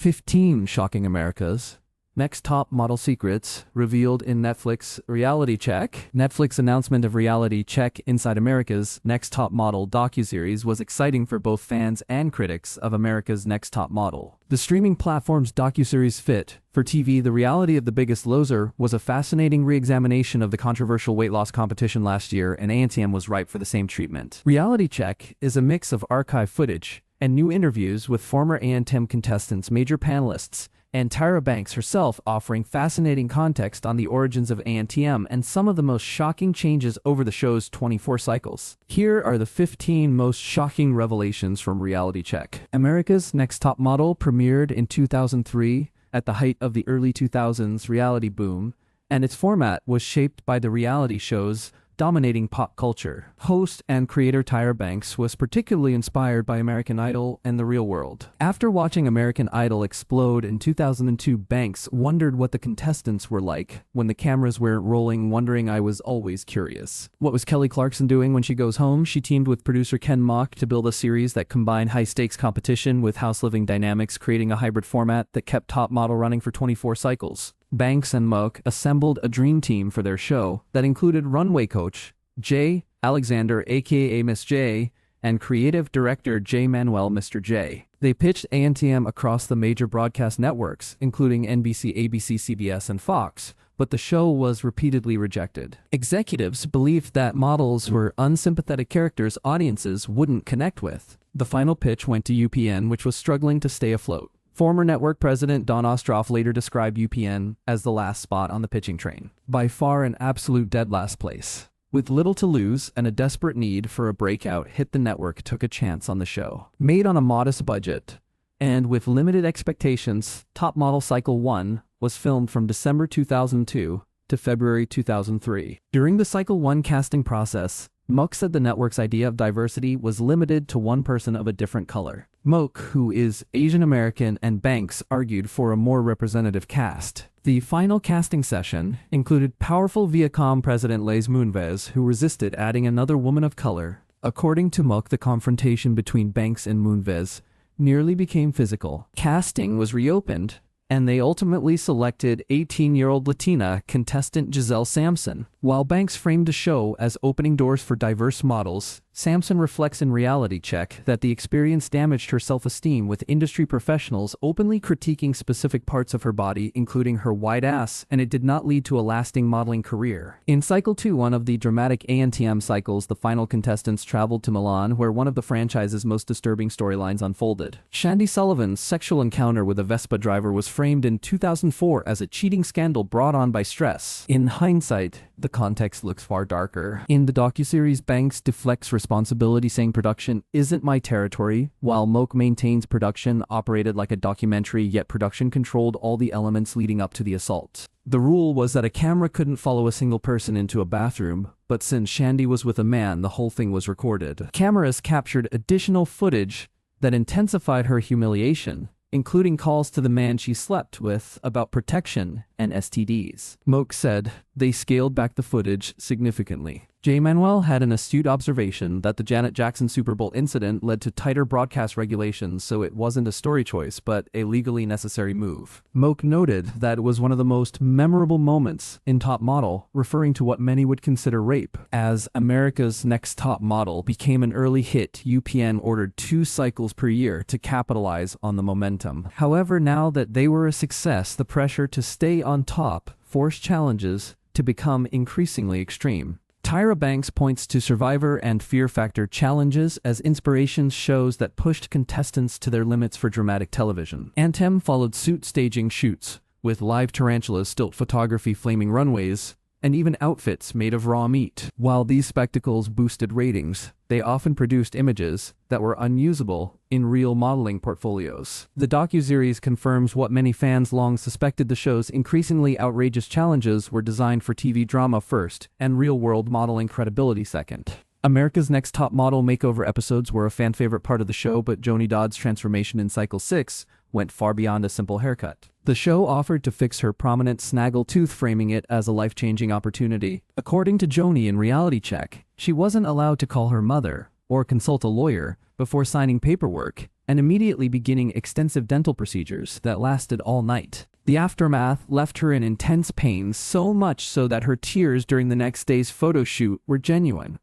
15 Shocking America's Next Top Model Secrets revealed in Netflix Reality Check. Netflix announcement of Reality Check Inside America's Next Top Model docuseries was exciting for both fans and critics of America's Next Top Model. The streaming platform's docuseries Fit for TV, The Reality of the Biggest Loser was a fascinating re-examination of the controversial weight loss competition last year, and ANTM was ripe for the same treatment. Reality Check is a mix of archive footage and new interviews with former ANTM contestants, major panelists, and Tyra Banks herself, offering fascinating context on the origins of ANTM and some of the most shocking changes over the show's 24 cycles. Here are the 15 most shocking revelations from Reality Check. America's Next Top Model premiered in 2003 at the height of the early 2000s reality boom, and its format was shaped by the reality shows dominating pop culture. Host and creator Tyra Banks was particularly inspired by American Idol and The Real World. After watching American Idol explode in 2002, Banks wondered what the contestants were like when the cameras weren't rolling, wondering, "I was always curious. What was Kelly Clarkson doing when she goes home?" She teamed with producer Ken Mock to build a series that combined high-stakes competition with house-living dynamics, creating a hybrid format that kept Top Model running for 24 cycles. Banks and Mock assembled a dream team for their show that included runway coach Jay Alexander, aka Miss J, and creative director Jay Manuel, Mr. J. They pitched ANTM across the major broadcast networks, including NBC, ABC, CBS, and Fox, but the show was repeatedly rejected. Executives believed that models were unsympathetic characters audiences wouldn't connect with. The final pitch went to UPN, which was struggling to stay afloat. Former network president Don Ostroff later described UPN as the last spot on the pitching train. By far an absolute dead last place. With little to lose and a desperate need for a breakout hit, the network took a chance on the show. Made on a modest budget and with limited expectations, Top Model Cycle 1 was filmed from December 2002 to February 2003. During the Cycle 1 casting process, Moak said the network's idea of diversity was limited to one person of a different color. Moak, who is Asian American, and Banks argued for a more representative cast. The final casting session included powerful Viacom president Les Moonves, who resisted adding another woman of color. According to Moak, the confrontation between Banks and Moonves nearly became physical. Casting was reopened, and they ultimately selected 18-year-old Latina contestant Giselle Sampson. While Banks framed the show as opening doors for diverse models, Sampson reflects in Reality Check that the experience damaged her self-esteem, with industry professionals openly critiquing specific parts of her body, including her wide ass, and it did not lead to a lasting modeling career. In Cycle 2, one of the dramatic ANTM cycles, the final contestants traveled to Milan, where one of the franchise's most disturbing storylines unfolded. Shandy Sullivan's sexual encounter with a Vespa driver was framed in 2004 as a cheating scandal brought on by stress. In hindsight, the context looks far darker. In the docuseries, Banks deflects responsibility, saying production isn't my territory, while Moak maintains production operated like a documentary, yet production controlled all the elements leading up to the assault. The rule was that a camera couldn't follow a single person into a bathroom, but since Shandy was with a man, the whole thing was recorded. Cameras captured additional footage that intensified her humiliation, including calls to the man she slept with about protection and STDs. Moak said they scaled back the footage significantly. Jay Manuel had an astute observation that the Janet Jackson Super Bowl incident led to tighter broadcast regulations, so it wasn't a story choice, but a legally necessary move. Moak noted that it was one of the most memorable moments in Top Model, referring to what many would consider rape. As America's Next Top Model became an early hit, UPN ordered 2 cycles per year to capitalize on the momentum. However, now that they were a success, the pressure to stay on top forced challenges to become increasingly extreme. Tyra Banks points to Survivor and Fear Factor challenges as inspiration, shows that pushed contestants to their limits for dramatic television. ANTM followed suit, staging shoots with live tarantulas, stilt photography, flaming runways, and even outfits made of raw meat. While these spectacles boosted ratings, they often produced images that were unusable in real modeling portfolios. The docuseries confirms what many fans long suspected: the show's increasingly outrageous challenges were designed for TV drama first and real-world modeling credibility second. America's Next Top Model makeover episodes were a fan favorite part of the show, but Joni Dodd's transformation in Cycle 6 went far beyond a simple haircut. The show offered to fix her prominent snaggle tooth, framing it as a life-changing opportunity. According to Joni in Reality Check, she wasn't allowed to call her mother or consult a lawyer before signing paperwork, and immediately beginning extensive dental procedures that lasted all night. The aftermath left her in intense pain, so much so that her tears during the next day's photo shoot were genuine.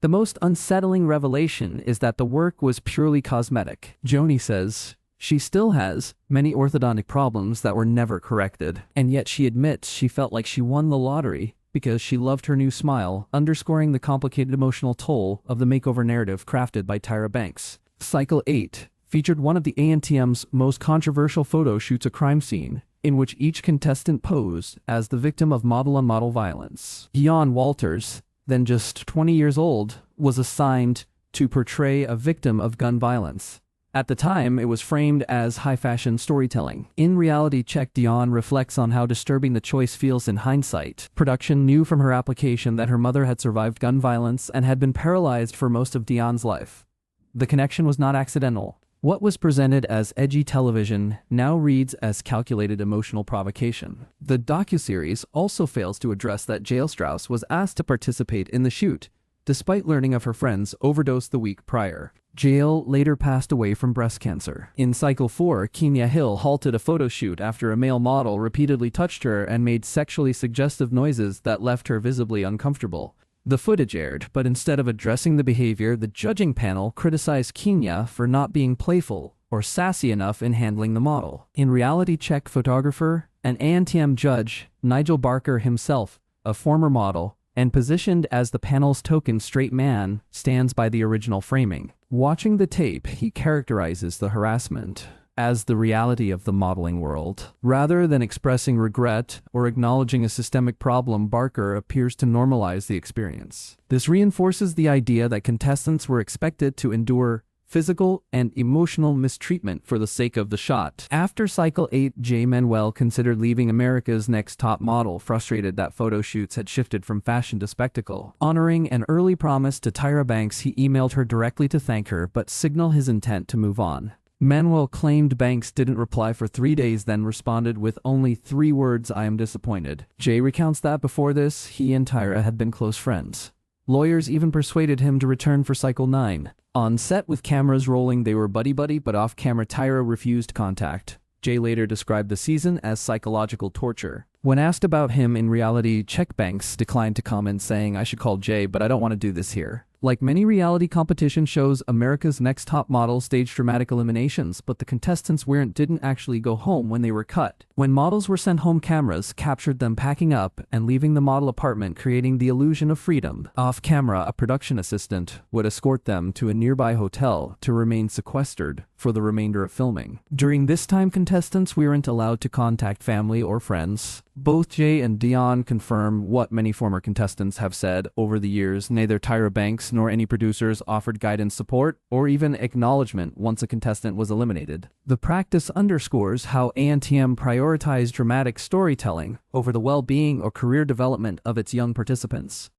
The most unsettling revelation is that the work was purely cosmetic. Joni says she still has many orthodontic problems that were never corrected, and yet she admits she felt like she won the lottery because she loved her new smile, underscoring the complicated emotional toll of the makeover narrative crafted by Tyra Banks. Cycle 8 featured one of the ANTM's most controversial photo shoots, a crime scene, in which each contestant posed as the victim of model-on-model violence. Dionne Walters, then just 20 years old, was assigned to portray a victim of gun violence. At the time, it was framed as high-fashion storytelling. In Reality Check, Dionne reflects on how disturbing the choice feels in hindsight. Production knew from her application that her mother had survived gun violence and had been paralyzed for most of Dionne's life. The connection was not accidental. What was presented as edgy television now reads as calculated emotional provocation. The docuseries also fails to address that Jael Strauss was asked to participate in the shoot, despite learning of her friend's overdose the week prior. Jael later passed away from breast cancer. In Cycle 4, Kenya Hill halted a photo shoot after a male model repeatedly touched her and made sexually suggestive noises that left her visibly uncomfortable. The footage aired, but instead of addressing the behavior, the judging panel criticized Kenya for not being playful or sassy enough in handling the model. In Reality Check, photographer and ANTM judge Nigel Barker himself, a former model, and positioned as the panel's token straight man, stands by the original framing. Watching the tape, he characterizes the harassment as the reality of the modeling world. Rather than expressing regret or acknowledging a systemic problem, Barker appears to normalize the experience. This reinforces the idea that contestants were expected to endure physical and emotional mistreatment for the sake of the shot. After Cycle 8, Jay Manuel considered leaving America's Next Top Model, frustrated that photo shoots had shifted from fashion to spectacle. Honoring an early promise to Tyra Banks, he emailed her directly to thank her, but signal his intent to move on. Manuel claimed Banks didn't reply for 3 days, then responded with only 3 words, "I am disappointed." Jay recounts that before this, he and Tyra had been close friends. Lawyers even persuaded him to return for Cycle 9. On set with cameras rolling, they were buddy-buddy, but off-camera Tyra refused contact. Jay later described the season as psychological torture. When asked about him in Reality Check, Banks declined to comment, saying, "I should call Jay, but I don't want to do this here." Like many reality competition shows, America's Next Top Model staged dramatic eliminations, but the contestants didn't actually go home when they were cut. When models were sent home, cameras captured them packing up and leaving the model apartment, creating the illusion of freedom. Off-camera, a production assistant would escort them to a nearby hotel to remain sequestered for the remainder of filming. During this time, contestants weren't allowed to contact family or friends. Both Jay and Dionne confirm what many former contestants have said over the years: neither Tyra Banks nor any producers offered guidance, support, or even acknowledgement once a contestant was eliminated. The practice underscores how ANTM prioritized dramatic storytelling over the well-being or career development of its young participants.